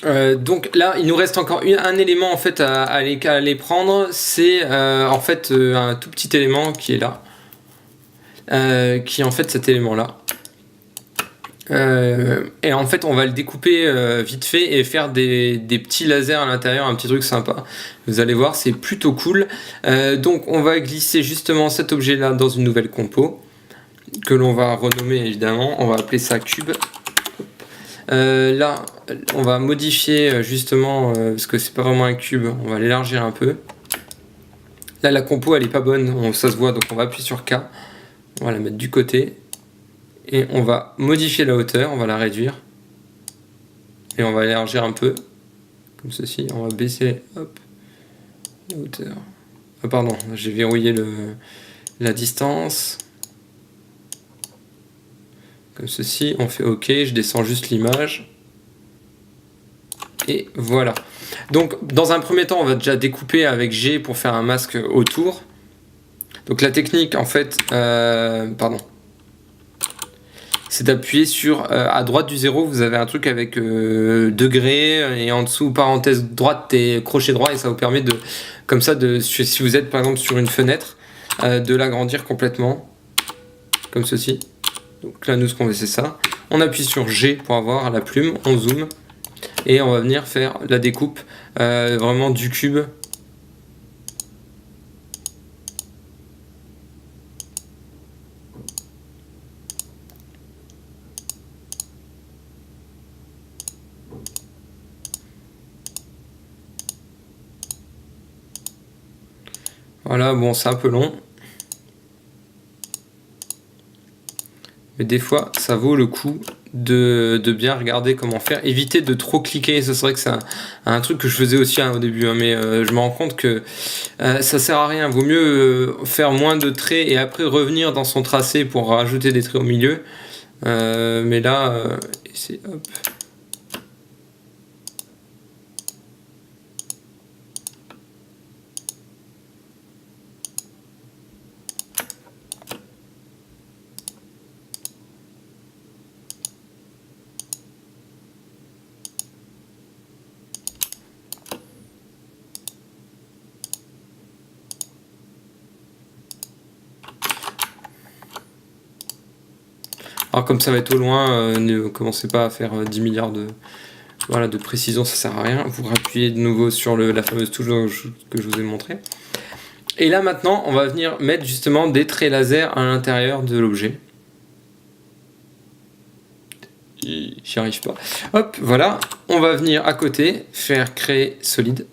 Donc là, il nous reste encore un élément en fait à aller prendre, c'est en fait un tout petit élément qui est là, qui est en fait cet élément-là. Et en fait, on va le découper vite fait et faire des petits lasers à l'intérieur, un petit truc sympa. Vous allez voir, c'est plutôt cool. Donc, on va glisser justement cet objet-là dans une nouvelle compo que l'on va renommer évidemment. On va appeler ça cube. Là, on va modifier justement parce que c'est pas vraiment un cube. On va l'élargir un peu. Là, la compo elle est pas bonne, ça se voit, donc on va appuyer sur K. On va la mettre du côté. Et on va modifier la hauteur, on va la réduire. Et on va élargir un peu. Comme ceci. On va baisser hop, la hauteur. Ah pardon, j'ai verrouillé la distance. Comme ceci. On fait OK, je descends juste l'image. Et voilà. Donc dans un premier temps, on va déjà découper avec G pour faire un masque autour. Donc la technique en fait, c'est d'appuyer sur à droite du 0, vous avez un truc avec degré et en dessous parenthèse droite et crochet droit, et ça vous permet de, comme ça, si vous êtes par exemple sur une fenêtre, de l'agrandir complètement comme ceci. Donc là nous ce qu'on veut c'est ça. On appuie sur G pour avoir la plume, on zoome et on va venir faire la découpe vraiment du cube. Voilà, bon c'est un peu long. Mais des fois, ça vaut le coup de bien regarder comment faire. Évitez de trop cliquer, ça serait que c'est un truc que je faisais aussi au début, hein, mais je me rends compte que ça sert à rien. Vaut mieux faire moins de traits et après revenir dans son tracé pour rajouter des traits au milieu. Mais là, c'est hop. Alors comme ça va être au loin, ne commencez pas à faire 10 milliards de précision, ça sert à rien. Vous rappuyez de nouveau sur la fameuse touche que je vous ai montré. Et là maintenant, on va venir mettre justement des traits laser à l'intérieur de l'objet. J'y arrive pas. Hop, voilà. On va venir à côté, faire créer solide.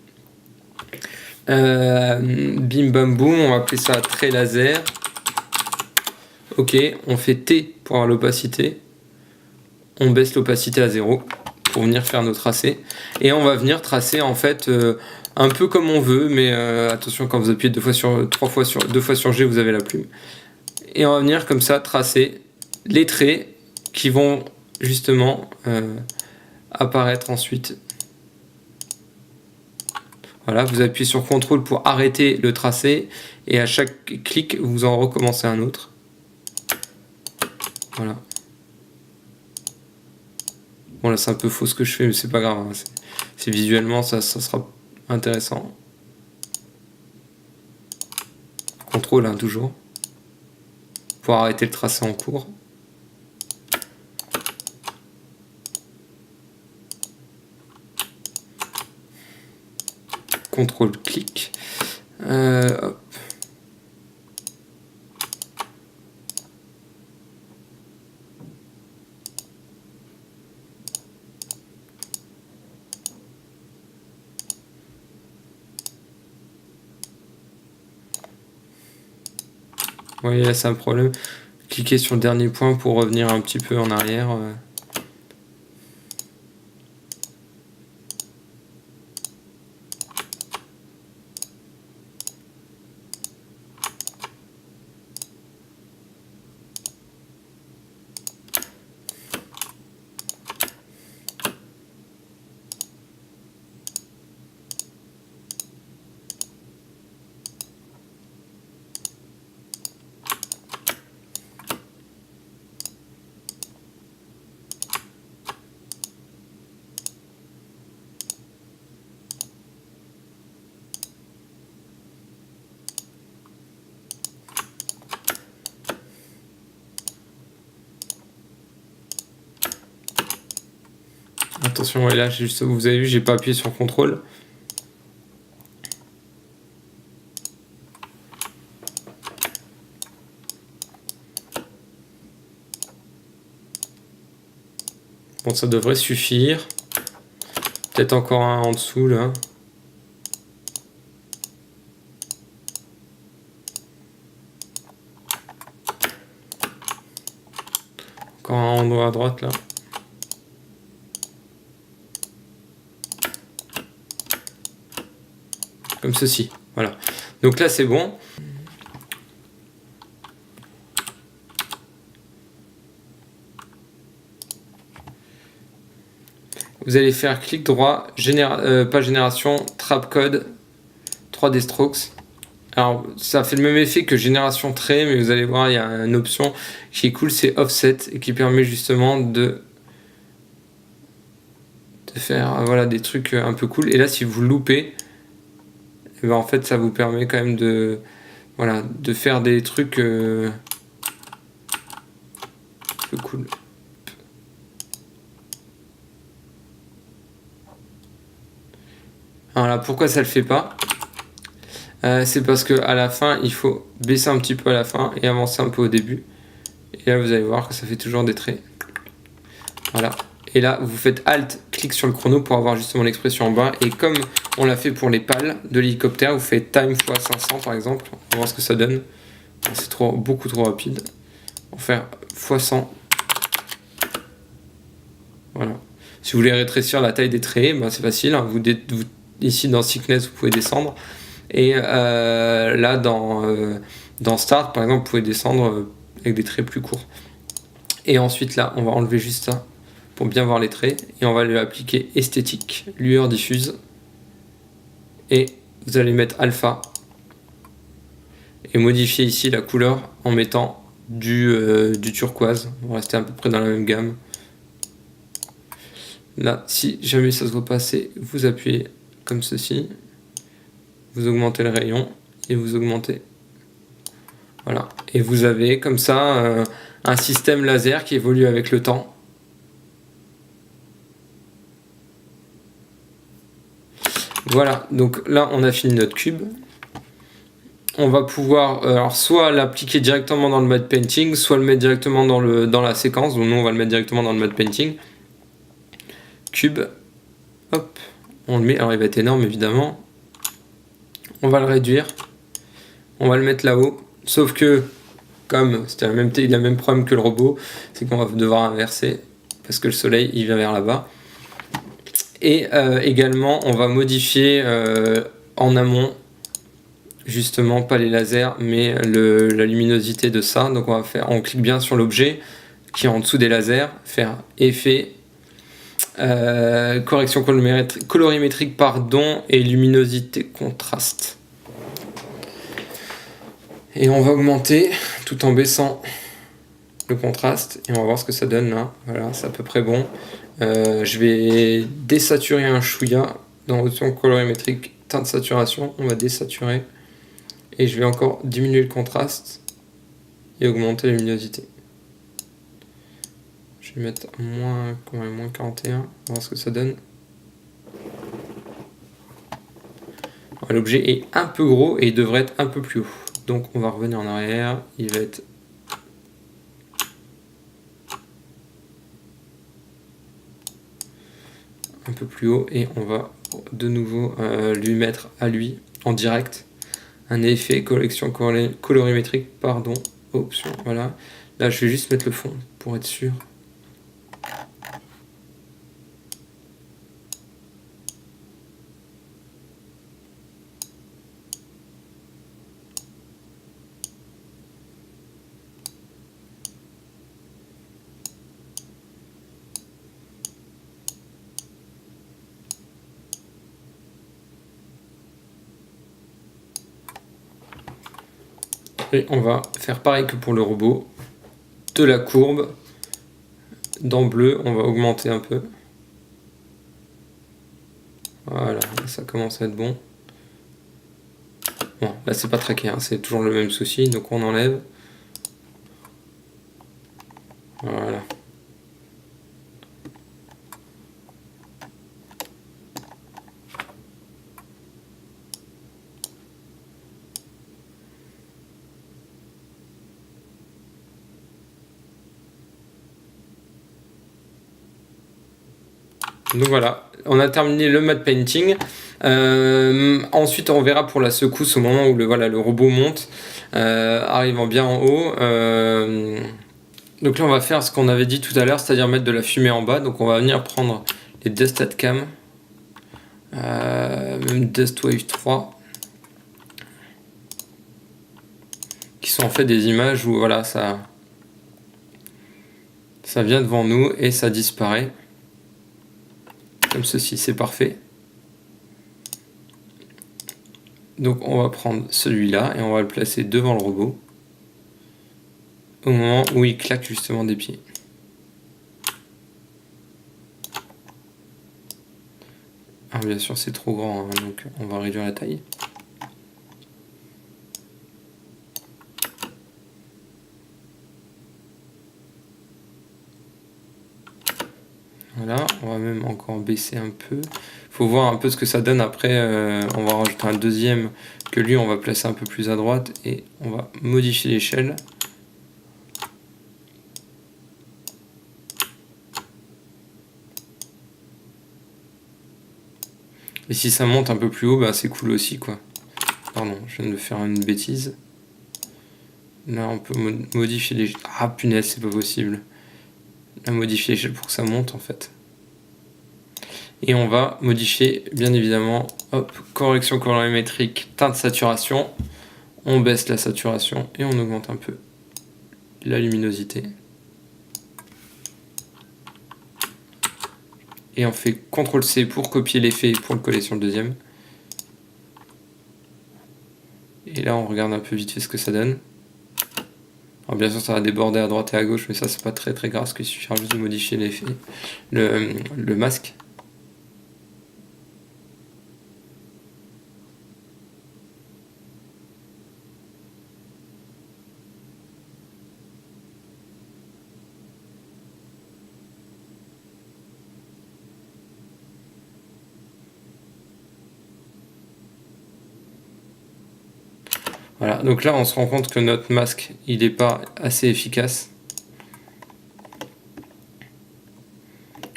Bim bam boum, on va appeler ça trait laser. Ok, on fait T pour avoir l'opacité. On baisse l'opacité à 0 pour venir faire nos tracés. Et on va venir tracer en fait un peu comme on veut, mais attention quand vous appuyez deux fois sur G, vous avez la plume. Et on va venir comme ça tracer les traits qui vont justement apparaître ensuite. Voilà, vous appuyez sur CTRL pour arrêter le tracé et à chaque clic vous en recommencez un autre. Voilà. Bon là c'est un peu faux ce que je fais mais c'est pas grave, hein. C'est visuellement ça sera intéressant. CTRL hein, toujours. Pour arrêter le tracé en cours. CTRL clic. Hop. Vous voyez là c'est un problème. Cliquez sur le dernier point pour revenir un petit peu en arrière. attention, et là, juste, vous avez vu, j'ai pas appuyé sur CTRL. Bon, ça devrait suffire. Peut-être encore un en dessous, là. Encore un en haut à droite, là. Comme ceci, voilà. Donc là, c'est bon. Vous allez faire clic droit, pas génération, trap code, 3D strokes. Alors, ça fait le même effet que génération trait, mais vous allez voir, il y a une option qui est cool, c'est offset, et qui permet justement de faire voilà, des trucs un peu cool. Et là, si vous loupez, et ben, en fait, ça vous permet quand même de, voilà, de faire des trucs un peu cool. Voilà, pourquoi ça le fait pas? C'est parce que à la fin, il faut baisser un petit peu à la fin et avancer un peu au début. Et là, vous allez voir que ça fait toujours des traits. Voilà. Et là, vous faites Alt, clic sur le chrono pour avoir justement l'expression en bas. Et comme on l'a fait pour les pales de l'hélicoptère, vous faites time x 500 par exemple. On va voir ce que ça donne. C'est beaucoup trop rapide. On va faire x 100. Voilà. Si vous voulez rétrécir la taille des traits, ben c'est facile. Hein. Ici dans Thickness, vous pouvez descendre. Et là, dans Start, par exemple, vous pouvez descendre avec des traits plus courts. Et ensuite, là, on va enlever juste ça pour bien voir les traits. Et on va lui appliquer esthétique, lueur diffuse. Et vous allez mettre alpha. Et modifier ici la couleur en mettant du turquoise. On va rester à peu près dans la même gamme. Là, si jamais ça se voit pas assez, vous appuyez comme ceci. Vous augmentez le rayon et vous augmentez. Voilà. Et vous avez comme ça un système laser qui évolue avec le temps. Voilà. Donc là, on a fini notre cube. On va pouvoir alors soit l'appliquer directement dans le mode painting, soit le mettre directement dans la séquence. Donc nous, on va le mettre directement dans le mode painting. Cube. Hop. On le met. Alors il va être énorme évidemment. On va le réduire. On va le mettre là-haut. Sauf que, comme il a le même problème que le robot, c'est qu'on va devoir inverser. Parce que le soleil, il vient vers là-bas. Et également, on va modifier en amont, justement, pas les lasers, mais la luminosité de ça. Donc on clique bien sur l'objet qui est en dessous des lasers. Faire effet, correction colorimétrique, pardon, et luminosité contraste. Et on va augmenter tout en baissant le contraste et on va voir ce que ça donne là. Voilà, c'est à peu près bon. Je vais désaturer un chouïa dans l'option colorimétrique, teinte de saturation. On va désaturer et je vais encore diminuer le contraste et augmenter la luminosité. Je vais mettre moins 41. On va voir ce que ça donne. L'objet est un peu gros et il devrait être un peu plus haut. Donc on va revenir en arrière, il va être un peu plus haut et on va de nouveau lui mettre à lui en direct un effet colorimétrique, pardon, option, voilà. Là je vais juste mettre le fond pour être sûr. Et on va faire pareil que pour le robot, de la courbe, dans bleu, on va augmenter un peu. Voilà, ça commence à être bon. Bon, là c'est pas traqué, hein, c'est toujours le même souci, donc on enlève. Voilà. Donc voilà, on a terminé le matte painting. Ensuite, on verra pour la secousse au moment où le robot monte, arrivant bien en haut. Donc là, on va faire ce qu'on avait dit tout à l'heure, c'est-à-dire mettre de la fumée en bas. Donc on va venir prendre les Dust Cam, même Dust Wave 3, qui sont en fait des images où voilà, ça vient devant nous et ça disparaît. Comme ceci, c'est parfait. Donc on va prendre celui-là et on va le placer devant le robot au moment où il claque justement des pieds. Alors bien sûr c'est trop grand, hein, donc on va réduire la taille. Voilà, on va même encore baisser un peu. Faut voir un peu ce que ça donne après. On va rajouter un deuxième que lui on va placer un peu plus à droite et on va modifier l'échelle. Et si ça monte un peu plus haut, bah c'est cool aussi quoi. Pardon, je viens de faire une bêtise. Là on peut modifier l'échelle. Ah punaise, c'est pas possible. Là, modifier l'échelle pour que ça monte en fait. Et on va modifier bien évidemment, hop, correction colorimétrique, teinte saturation. On baisse la saturation et on augmente un peu la luminosité. Et on fait CTRL-C pour copier l'effet et pour le coller sur le deuxième. Et là, on regarde un peu vite fait ce que ça donne. Alors bien sûr, ça va déborder à droite et à gauche, mais ça, c'est pas très grave, parce qu'il suffira juste de modifier l'effet, le masque. Voilà, donc là on se rend compte que notre masque il n'est pas assez efficace.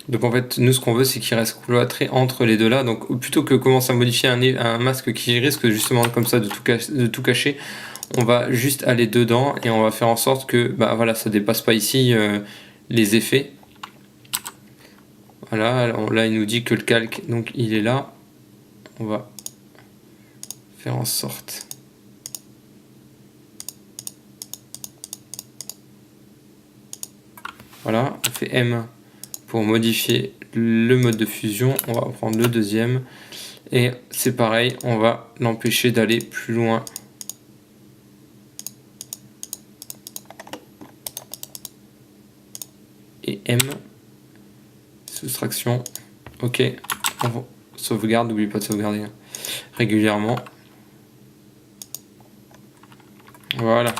Donc en fait nous ce qu'on veut c'est qu'il reste cloîtré entre les deux là. Donc plutôt que commencer à modifier un masque qui risque justement comme ça de tout cacher, on va juste aller dedans et on va faire en sorte que bah voilà, ça dépasse pas ici les effets. Voilà, alors là il nous dit que le calque donc il est là. On va faire en sorte. Voilà, on fait M pour modifier le mode de fusion. On va prendre le deuxième. Et c'est pareil, on va l'empêcher d'aller plus loin. Et M, soustraction. Ok, on sauvegarde, n'oublie pas de sauvegarder régulièrement. Voilà.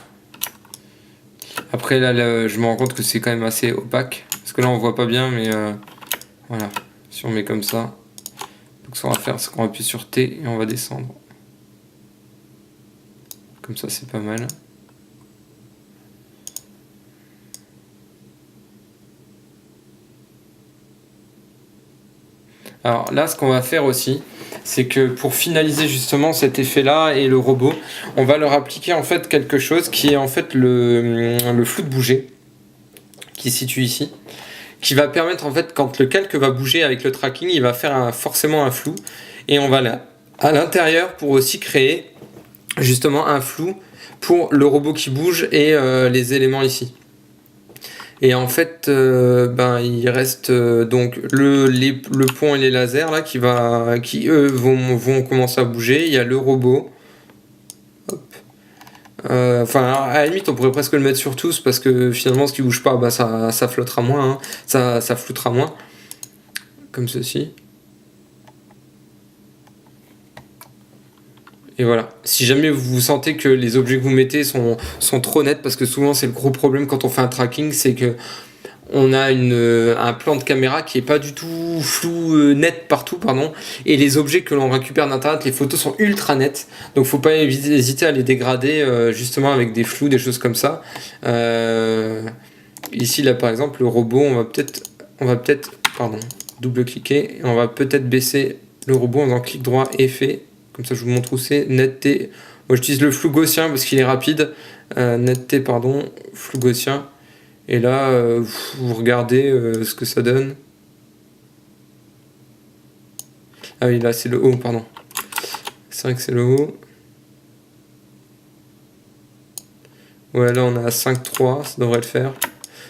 Après là, je me rends compte que c'est quand même assez opaque. Parce que là on voit pas bien, mais voilà. Si on met comme ça, donc ce qu'on va faire, c'est qu'on va appuyer sur T et on va descendre. Comme ça c'est pas mal. Alors là, ce qu'on va faire aussi, c'est que pour finaliser justement cet effet-là et le robot, on va leur appliquer en fait quelque chose qui est en fait le flou de bouger, qui se situe ici, qui va permettre en fait quand le calque va bouger avec le tracking, il va faire forcément un flou, et on va là à l'intérieur pour aussi créer justement un flou pour le robot qui bouge et les éléments ici. Et en fait, il reste donc le pont et les lasers là qui eux vont commencer à bouger. Il y a le robot. Enfin, à la limite, on pourrait presque le mettre sur tous parce que finalement, ce qui bouge pas, bah, ça flottera moins, hein. Ça floutera moins. Comme ceci. Et voilà. Si jamais vous sentez que les objets que vous mettez sont trop nets, parce que souvent c'est le gros problème quand on fait un tracking, c'est que on a un plan de caméra qui est pas du tout flou, net partout, pardon. Et les objets que l'on récupère d'internet, les photos sont ultra nettes. Donc faut pas hésiter à les dégrader justement avec des flous, des choses comme ça. Ici là par exemple le robot, on va peut-être, pardon, double-cliquer. Et on va peut-être baisser le robot en faisant clic droit, effet. Comme ça, je vous montre où c'est. Netteté. Moi, j'utilise le flou gaussien parce qu'il est rapide. Netteté, pardon, flou gaussien. Et là, vous regardez ce que ça donne. Ah oui, là, c'est le haut, pardon. C'est vrai que c'est le haut. Ouais, là, on est à 5.3, ça devrait le faire.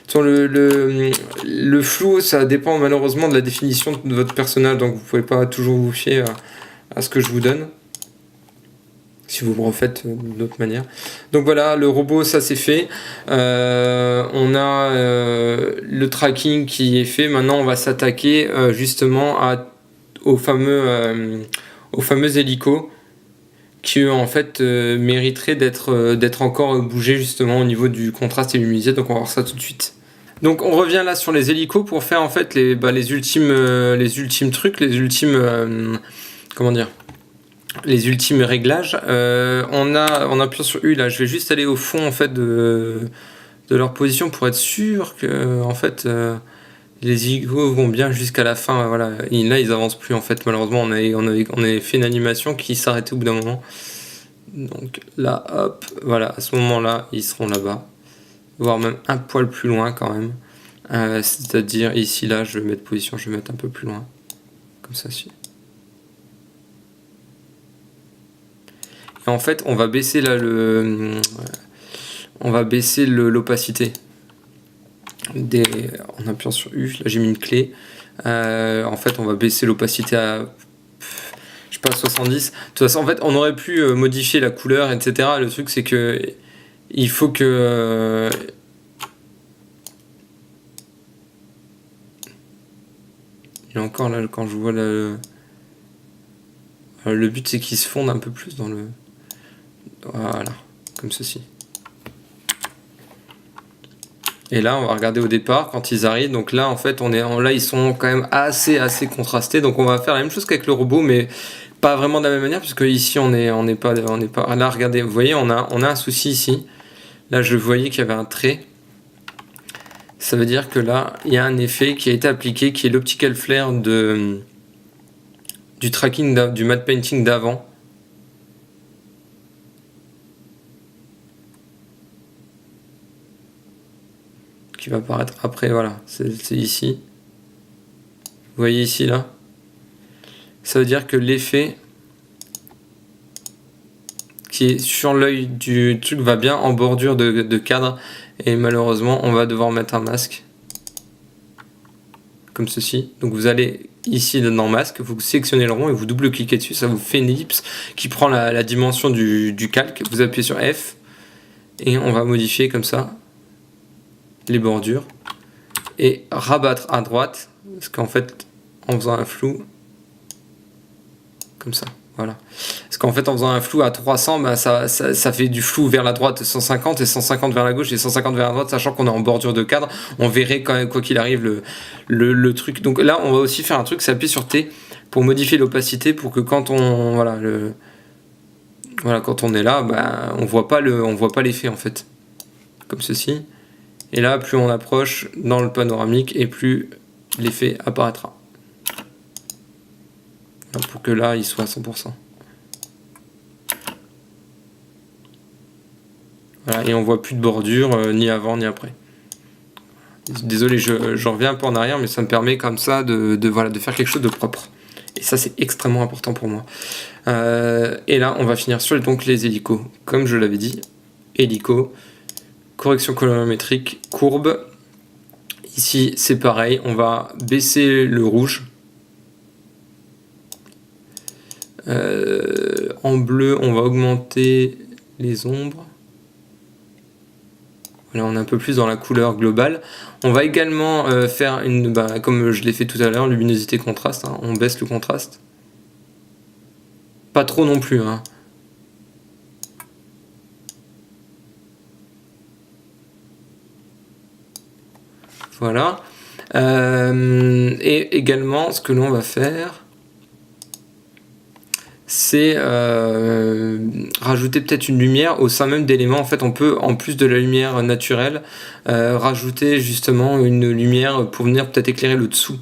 Sur le flou, ça dépend malheureusement de la définition de votre personnage, donc vous pouvez pas toujours vous fier à ce que je vous donne. Si vous le refaites d'autre manière. Donc voilà, le robot, ça c'est fait. On a le tracking qui est fait. Maintenant, on va s'attaquer justement aux fameux hélicos qui en fait mériteraient d'être encore bougés justement au niveau du contraste et luminosité. Donc on va voir ça tout de suite. Donc on revient là sur les hélicos pour faire en fait les ultimes trucs, les ultimes comment dire, les ultimes réglages. On appuie sur U là, je vais juste aller au fond en fait de leur position pour être sûr que en fait les hélicos vont bien jusqu'à la fin. Voilà, là ils avancent plus en fait, malheureusement on avait fait une animation qui s'arrêtait au bout d'un moment. Donc là hop, voilà, à ce moment là ils seront là-bas, voire même un poil plus loin quand même. C'est-à-dire ici là je vais mettre position, je vais mettre un peu plus loin. Comme ça. Et en fait on va baisser là l'opacité. En appuyant sur U, là j'ai mis une clé. En fait on va baisser l'opacité à je sais pas 70. De toute façon en fait on aurait pu modifier la couleur, etc. Le truc c'est que il faut que et encore là quand je vois le but c'est qu'il se fonde un peu plus dans le voilà, comme ceci. Et là on va regarder au départ quand ils arrivent, donc là en fait là ils sont quand même assez contrastés, donc on va faire la même chose qu'avec le robot mais pas vraiment de la même manière puisque ici on n'est pas là. Regardez, vous voyez on a un souci ici, là je voyais qu'il y avait un trait, ça veut dire que là il y a un effet qui a été appliqué qui est l'optical flare du tracking du matte painting d'avant. Qui va apparaître après, voilà, c'est ici. Vous voyez ici, là. Ça veut dire que l'effet qui est sur l'œil du truc va bien en bordure de cadre. Et malheureusement, on va devoir mettre un masque. Comme ceci. Donc vous allez ici dans masque, vous sélectionnez le rond et vous double-cliquez dessus. Ça vous fait une ellipse qui prend la dimension du calque. Vous appuyez sur F. Et on va modifier comme ça les bordures et rabattre à droite parce qu'en fait en faisant un flou comme ça, voilà, parce qu'en fait en faisant un flou à 300 bah, ça fait du flou vers la droite 150 et 150 vers la gauche et 150 vers la droite, sachant qu'on est en bordure de cadre, on verrait quand même quoi qu'il arrive le truc. Donc là on va aussi faire un truc, c'est appuyer sur T pour modifier l'opacité pour que quand on quand on est là bah, on voit pas l'effet en fait, comme ceci. Et là, plus on approche dans le panoramique et plus l'effet apparaîtra. Pour que là, il soit à 100%. Voilà, et on voit plus de bordure, ni avant ni après. Désolé, je reviens un peu en arrière, mais ça me permet comme ça de faire quelque chose de propre. Et ça, c'est extrêmement important pour moi. Et là, on va finir sur donc, les hélicos. Comme je l'avais dit, hélico. Correction colorimétrique, courbe. Ici, c'est pareil. On va baisser le rouge. En bleu, on va augmenter les ombres. Voilà, on est un peu plus dans la couleur globale. On va également faire comme je l'ai fait tout à l'heure, luminosité contraste. Hein. On baisse le contraste. Pas trop non plus. Hein. Voilà. Et également, ce que l'on va faire, c'est rajouter peut-être une lumière au sein même d'éléments. En fait, on peut, en plus de la lumière naturelle, rajouter justement une lumière pour venir peut-être éclairer le dessous.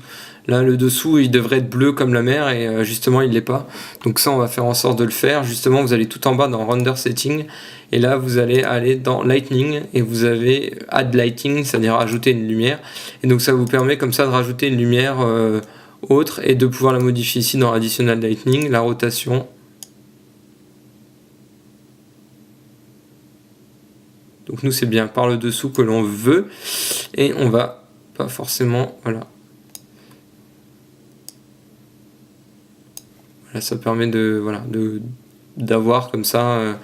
Là, le dessous, il devrait être bleu comme la mer et justement, il l'est pas. Donc ça, on va faire en sorte de le faire. Justement, vous allez tout en bas dans Render Setting et là, vous allez aller dans Lightning et vous avez Add Lighting, c'est-à-dire ajouter une lumière. Et donc ça vous permet comme ça de rajouter une lumière autre et de pouvoir la modifier ici dans Additional Lightning, la rotation. Donc nous, c'est bien par le dessous que l'on veut et on va pas forcément, voilà. Là, ça permet de voilà d'avoir comme ça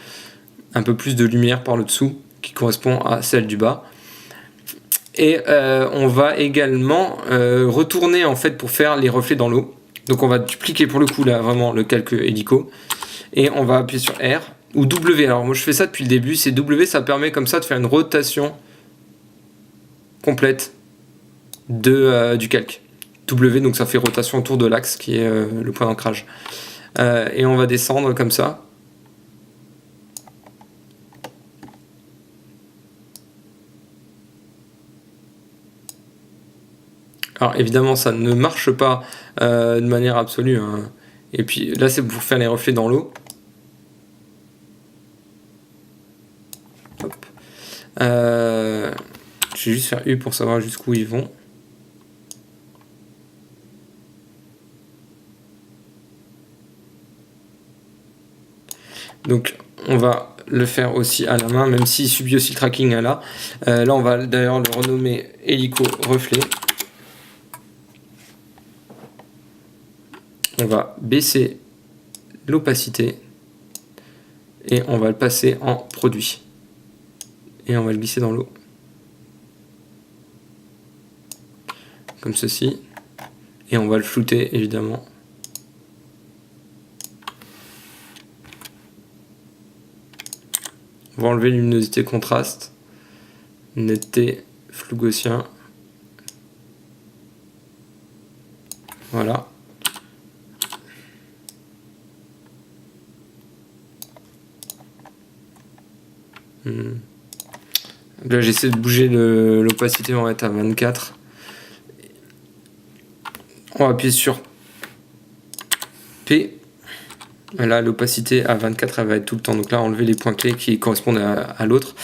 un peu plus de lumière par le dessous qui correspond à celle du bas. Et on va également retourner en fait pour faire les reflets dans l'eau. Donc on va dupliquer pour le coup là vraiment le calque hélico et on va appuyer sur R ou W. Alors moi je fais ça depuis le début, c'est W, ça permet comme ça de faire une rotation complète du calque. W, donc ça fait rotation autour de l'axe qui est le point d'ancrage. Et on va descendre comme ça. Alors évidemment ça ne marche pas de manière absolue, hein. Et puis là c'est pour faire les reflets dans l'eau. Je vais juste faire U pour savoir jusqu'où ils vont. Donc on va le faire aussi à la main, même s'il subit aussi le tracking à là. Là on va d'ailleurs le renommer hélico reflet. On va baisser l'opacité et on va le passer en produit. Et on va le glisser dans l'eau. Comme ceci. Et on va le flouter évidemment. On va enlever luminosité contraste, netteté, flou gaussien. Voilà. Là j'essaie de bouger l'opacité, on va être à 24. On va appuyer sur P. Là l'opacité à 24 elle va être tout le temps. Donc là enlever les points clés qui correspondent à l'autre.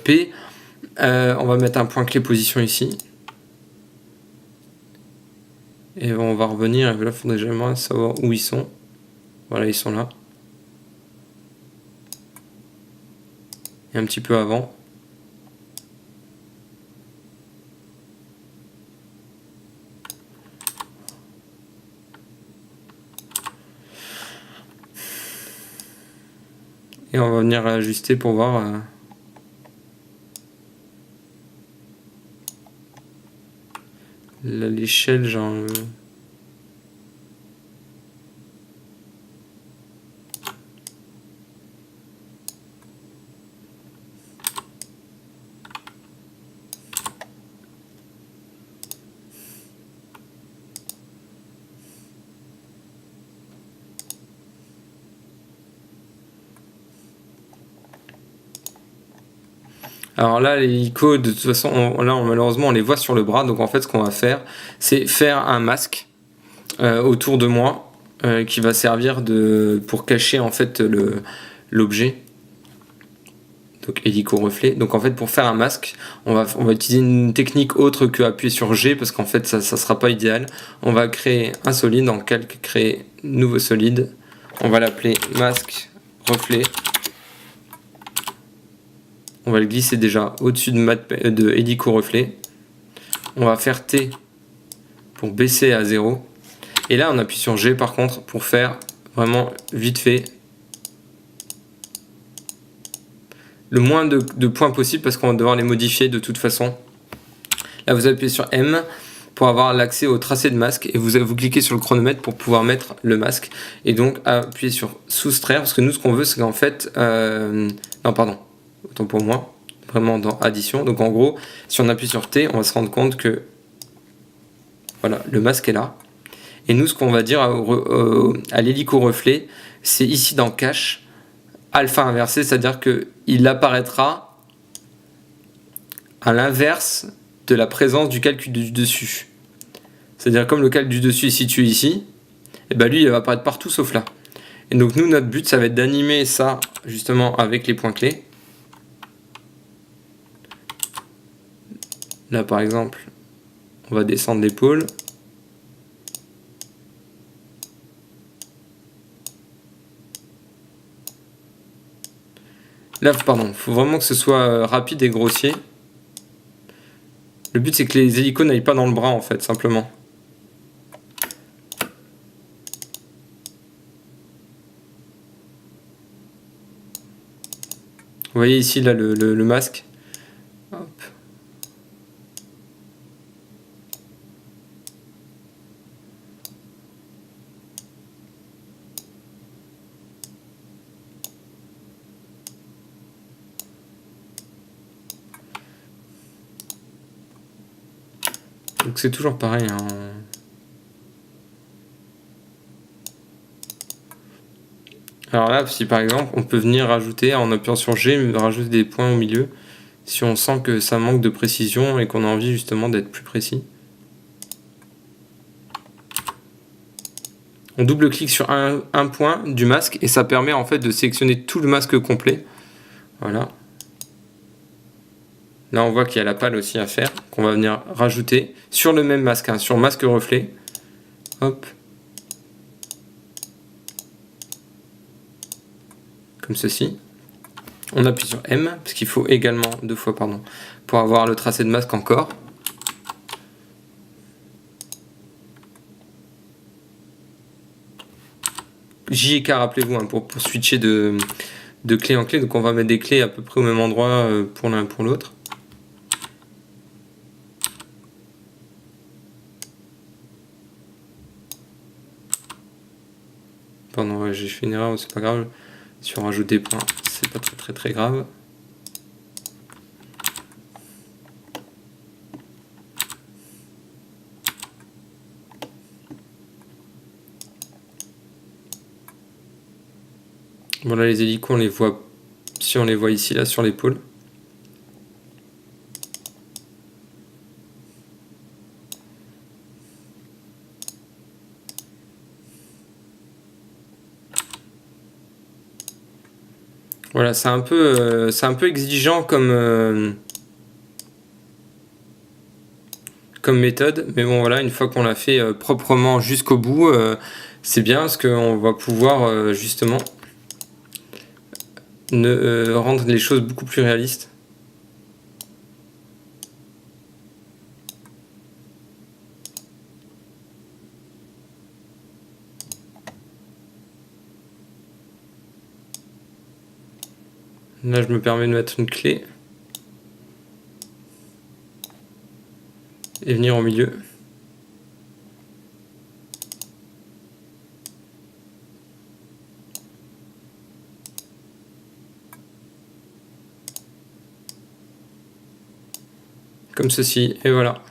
P. On va mettre un point clé position ici. Et on va revenir. Et là il faudrait jamais savoir où ils sont. Voilà, ils sont là. Et un petit peu avant. Et on va venir ajuster pour voir l'échelle, genre. Alors là, les hélicos, de toute façon, malheureusement, on les voit sur le bras. Donc en fait, ce qu'on va faire, c'est faire un masque autour de moi qui va servir pour cacher en fait l'objet. Donc hélico reflet. Donc en fait, pour faire un masque, on va utiliser une technique autre que appuyer sur G parce qu'en fait, ça sera pas idéal. On va créer un solide en calque, créer nouveau solide. On va l'appeler masque reflet. On va le glisser déjà au-dessus de hélico reflet. On va faire T pour baisser à 0. Et là, on appuie sur G par contre pour faire vraiment vite fait le moins de points possible parce qu'on va devoir les modifier de toute façon. Là, vous appuyez sur M pour avoir l'accès au tracé de masque et vous cliquez sur le chronomètre pour pouvoir mettre le masque. Et donc, appuyez sur soustraire parce que nous, ce qu'on veut, c'est qu'en fait... non, pardon. Autant pour moi, vraiment dans addition. Donc en gros, si on appuie sur T, on va se rendre compte que voilà, le masque est là. Et nous, ce qu'on va dire à l'hélico reflet, c'est ici dans cache, alpha inversé, c'est-à-dire qu'il apparaîtra à l'inverse de la présence du calcul du dessus. c'est-à-dire comme le calque du dessus est situé ici, et ben lui il va apparaître partout sauf là. Et donc nous notre but ça va être d'animer ça justement avec les points clés. Là par exemple, on va descendre l'épaule. Là, pardon, il faut vraiment que ce soit rapide et grossier. Le but c'est que les hélicos n'aillent pas dans le bras en fait, simplement. Vous voyez ici là le masque. Hop. Donc c'est toujours pareil. Hein. Alors là, si par exemple, on peut venir rajouter, en appuyant sur G, rajouter des points au milieu, si on sent que ça manque de précision et qu'on a envie justement d'être plus précis. On double-clique sur un point du masque et ça permet en fait de sélectionner tout le masque complet. Voilà. Là, on voit qu'il y a la pâle aussi à faire, qu'on va venir rajouter sur le même masque, hein, sur masque reflet. Hop. Comme ceci. On appuie sur M, parce qu'il faut également, deux fois, pardon, pour avoir le tracé de masque encore. JK, rappelez-vous, hein, pour switcher de clé en clé, donc on va mettre des clés à peu près au même endroit pour l'un et pour l'autre. Pardon, j'ai fait une erreur, c'est pas grave. Si on rajoute des points, c'est pas très grave. Voilà, les hélicos, on les voit, si on les voit ici, là, sur l'épaule. Voilà, c'est un peu exigeant comme méthode, mais bon voilà, une fois qu'on l'a fait proprement jusqu'au bout, c'est bien parce qu'on va pouvoir justement rendre les choses beaucoup plus réalistes. Là, je me permets de mettre une clé et venir au milieu. Comme ceci, et voilà.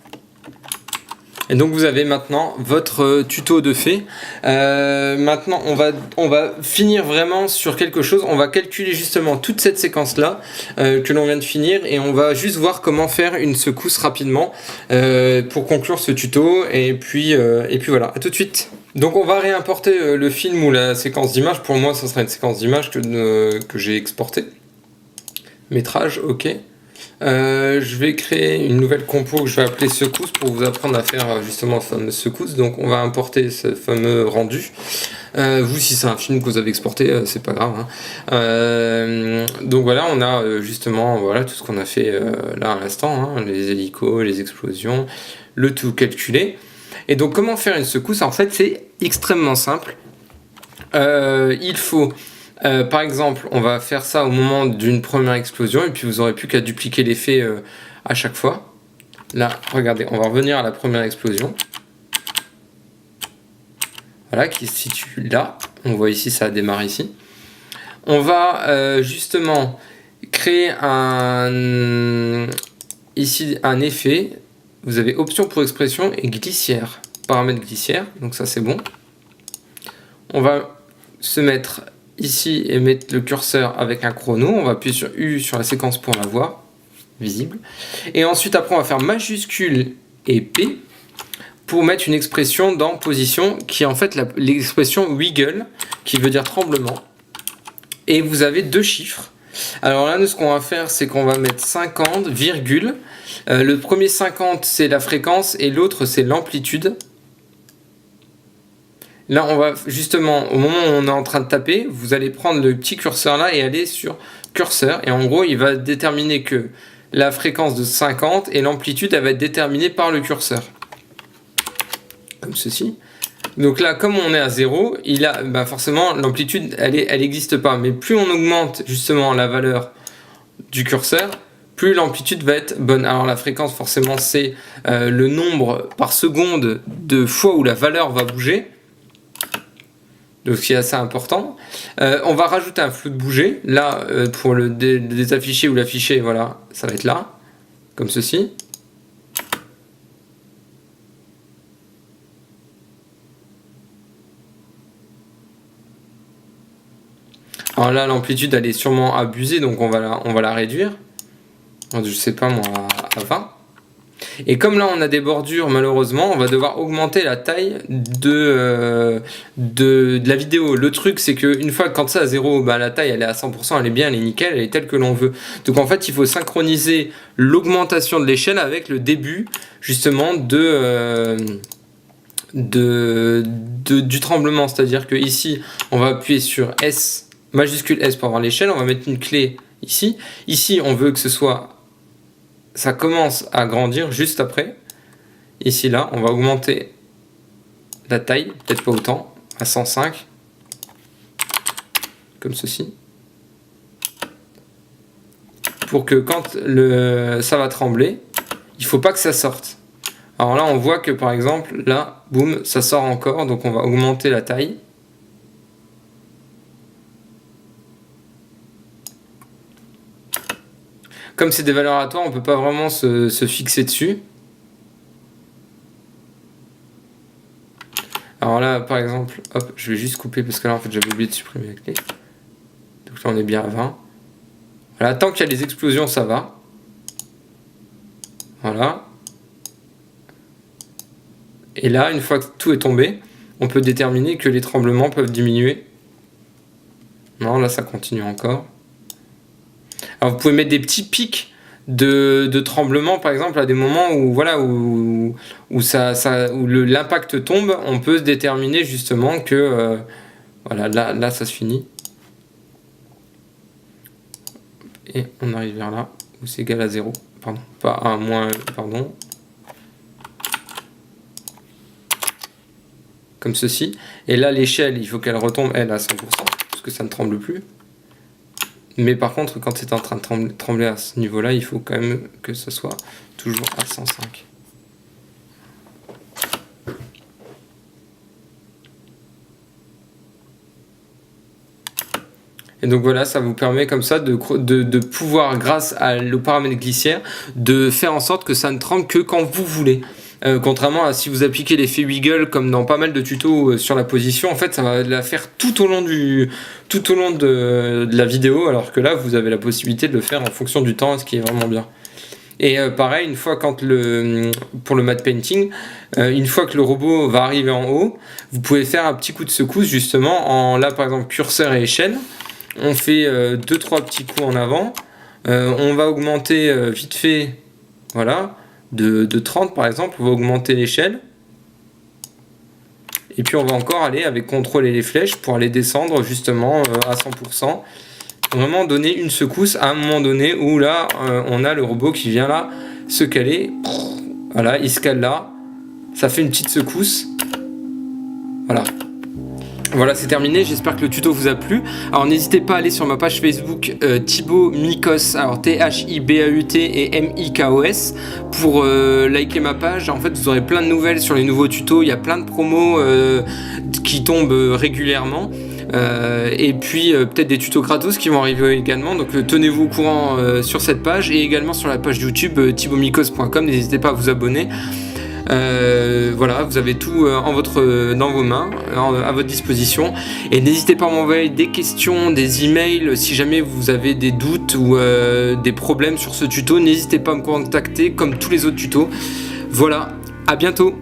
Et donc vous avez maintenant votre tuto de fait. Maintenant on va finir vraiment sur quelque chose. On va calculer justement toute cette séquence là que l'on vient de finir et on va juste voir comment faire une secousse rapidement pour conclure ce tuto. Et puis voilà, à tout de suite. Donc on va réimporter le film ou la séquence d'image. Pour moi ce sera une séquence d'image que j'ai exportée. Métrage, ok. Je vais créer une nouvelle compo que je vais appeler secousse pour vous apprendre à faire justement la fameuse secousse. Donc on va importer ce fameux rendu. Vous, si c'est un film que vous avez exporté, c'est pas grave. Hein. Donc voilà, on a justement voilà, tout ce qu'on a fait là à l'instant, hein, les hélicos, les explosions, le tout calculé. Et donc comment faire une secousse? En fait c'est extrêmement simple. Il faut... par exemple, on va faire ça au moment d'une première explosion et puis vous n'aurez plus qu'à dupliquer l'effet à chaque fois. Là, regardez, on va revenir à la première explosion. Voilà, qui se situe là. On voit ici, ça a démarré ici. On va justement créer ici un effet. Vous avez option pour expression et glissière. Paramètre glissière, donc ça c'est bon. On va se mettre ici et mettre le curseur avec un chrono. On va appuyer sur U sur la séquence pour la voir visible. Et ensuite après on va faire majuscule et P pour mettre une expression dans position qui est en fait l'expression wiggle, qui veut dire tremblement. Et vous avez 2 chiffres. Alors là, nous, ce qu'on va faire, c'est qu'on va mettre 50, virgule. Le premier 50, c'est la fréquence et l'autre, c'est l'amplitude. Là, on va justement, au moment où on est en train de taper, vous allez prendre le petit curseur là et aller sur curseur. Et en gros, il va déterminer que la fréquence de 50 et l'amplitude, elle va être déterminée par le curseur. Comme ceci. Donc là, comme on est à 0, forcément, l'amplitude, elle n'existe pas. Mais plus on augmente justement la valeur du curseur, plus l'amplitude va être bonne. Alors la fréquence, forcément, c'est le nombre par seconde de fois où la valeur va bouger. Donc c'est assez important. On va rajouter un flou de bouger. Là, pour le désafficher ou l'afficher, voilà, ça va être là, comme ceci. Alors là, l'amplitude, elle est sûrement abusée, donc on va la réduire. Je sais pas moi, à 20. Et comme là, on a des bordures, malheureusement, on va devoir augmenter la taille de la vidéo. Le truc, c'est qu'une fois, quand c'est à 0, la taille, elle est à 100%, elle est bien, elle est nickel, elle est telle que l'on veut. Donc en fait, il faut synchroniser l'augmentation de l'échelle avec le début, justement, du tremblement. C'est-à-dire que ici, on va appuyer sur S, majuscule S pour avoir l'échelle, on va mettre une clé ici. Ici, on veut que ça commence à grandir juste après. Ici, là, on va augmenter la taille, peut-être pas autant, à 105, comme ceci, pour que quand ça va trembler, il ne faut pas que ça sorte. Alors là, on voit que par exemple, là, boum, ça sort encore, donc on va augmenter la taille. Comme c'est des valeurs aléatoires, on ne peut pas vraiment se fixer dessus. Alors là, par exemple, hop, je vais juste couper parce que là, en fait, j'avais oublié de supprimer la clé. Donc là, on est bien à 20. Voilà, tant qu'il y a les explosions, ça va. Voilà. Et là, une fois que tout est tombé, on peut déterminer que les tremblements peuvent diminuer. Non, là, ça continue encore. Alors vous pouvez mettre des petits pics de tremblement, par exemple, à des moments où voilà où l'impact tombe, on peut se déterminer justement que voilà, là ça se finit. Et on arrive vers là, où c'est égal à 0. Pardon, pas à moins, pardon. Comme ceci. Et là, l'échelle, il faut qu'elle retombe, elle, à 100%, parce que ça ne tremble plus. Mais par contre, quand c'est en train de trembler à ce niveau-là, il faut quand même que ce soit toujours à 105. Et donc voilà, ça vous permet comme ça de pouvoir, grâce au paramètre glissière, de faire en sorte que ça ne tremble que quand vous voulez. Contrairement à si vous appliquez l'effet wiggle comme dans pas mal de tutos sur la position, en fait ça va la faire tout au long de la vidéo, alors que là vous avez la possibilité de le faire en fonction du temps, ce qui est vraiment bien. Et pareil, une fois pour le matte painting, une fois que le robot va arriver en haut, vous pouvez faire un petit coup de secousse justement là par exemple curseur et échelle. On fait 2-3 petits coups en avant, on va augmenter vite fait, voilà, de 30 par exemple, on va augmenter l'échelle. Et puis on va encore aller avec CTRL et les flèches pour aller descendre justement à 100%. Vraiment donner une secousse à un moment donné où là on a le robot qui vient là se caler. Voilà, il se cale là. Ça fait une petite secousse. Voilà. Voilà, c'est terminé, j'espère que le tuto vous a plu. Alors n'hésitez pas à aller sur ma page Facebook Thibaut Mikos, alors Thibaut et Mikos, pour liker ma page. En fait, vous aurez plein de nouvelles sur les nouveaux tutos, il y a plein de promos qui tombent régulièrement. Et puis peut-être des tutos gratos qui vont arriver également, donc tenez-vous au courant sur cette page et également sur la page YouTube thibautmikos.com, n'hésitez pas à vous abonner. Voilà, vous avez tout dans vos mains, à votre disposition, et n'hésitez pas à m'envoyer des questions, des emails si jamais vous avez des doutes ou des problèmes sur ce tuto. N'hésitez pas à me contacter comme tous les autres tutos. Voilà, à bientôt.